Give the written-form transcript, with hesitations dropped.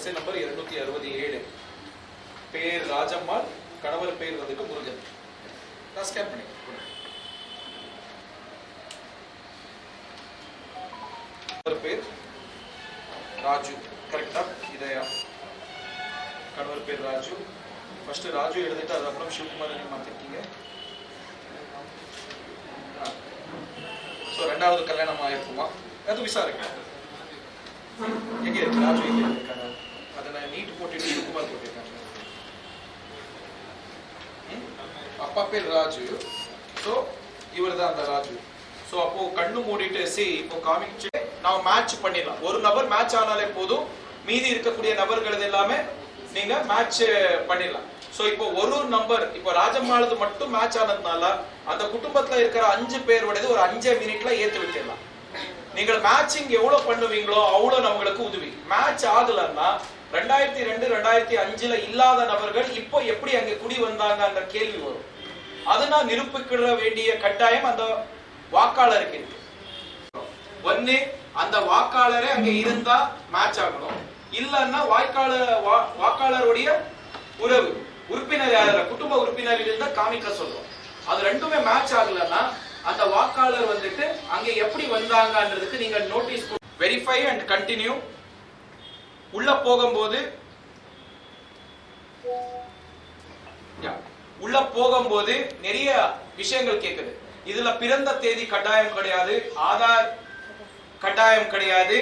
வரிசை நம்பர் 267. பேர் ராஜம்மாள், கணவர் பேர் வந்துட்டு முருகன். நான் ஸ்கேன் பண்ணி பேர் ராஜு, கரெக்டா? இதயா கணவர் பேர் ராஜு. ஃபர்ஸ்ட் ராஜு எழுதிட்டு அதுக்கப்புறம் சிவகுமார் மாத்திருக்கீங்க. ஸோ ரெண்டாவது கல்யாணம் ஆயிருக்குமா அது விசாரிக்க எங்க இருக்கு? ராஜு எங்க இருக்காங்க? அதை நான் நீட் போட்டுட்டு சிவகுமார் போட்டிருக்காங்க. அப்பா பேர் ராஜு. ஸோ இவர் தான் அந்த ராஜு. ஸோ அப்போ கண்ணு மூடிட்டு இப்போ காமிச்சு நான் மேட்ச் பண்ணிடலாம். ஒரு நபர் மேட்ச் ஆனாலே போதும், மீதி இருக்கக்கூடிய நபர்கள் எல்லாமே நீங்க மேட்ச் பண்ணிடலாம். சோ இப்போ ஒரு நம்பர் இப்போ ராஜம்மாளது மட்டும் மேட்ச் ஆனதுனால அந்த குடும்பத்துல இருக்கிற 5 பேரோடது ஒரு 5 மினிட்ல ஏத்து விட்டுடலாம். நீங்கள் மேட்சிங் எவ்வளவு பண்ணுவீங்களோ அவ்வளவு நம்மளுக்கு உதவி. மேட்ச் ஆகலன்னா 2002 2005ல இல்லாத நபர்கள் இப்போ எப்படி அங்க குடி வந்தாங்க அந்த கேள்வி வரும். அதை நான் நிரூபிக்கிற வேண்டிய கட்டாயம் அந்த வாக்காளருக்கு இருக்கு. ஒன்னு அந்த வாக்காளரே அங்க இருந்தா மேட்ச் ஆகணும், இல்லன்னா வாக்காளருடைய உறவு உறுப்பினர் யார குடும்ப உறுப்பினர் இருந்தா காமிக்க சொல்றோம். அது ரெண்டுமே மேட்ச் ஆகலன்னா அந்த வாக்காளர் வந்துட்டு அங்க எப்படி வந்தாங்கன்றதுக்கு நீங்க நோட்டீஸ் வெரிஃபை அண்ட் கண்டினியூ. உள்ள போகும்போது நிறைய விஷயங்கள் கேக்குது. இதுல பிறந்த தேதி கட்டாயம் கிடையாது, ஆதார் கட்டாயம் கிடையாது,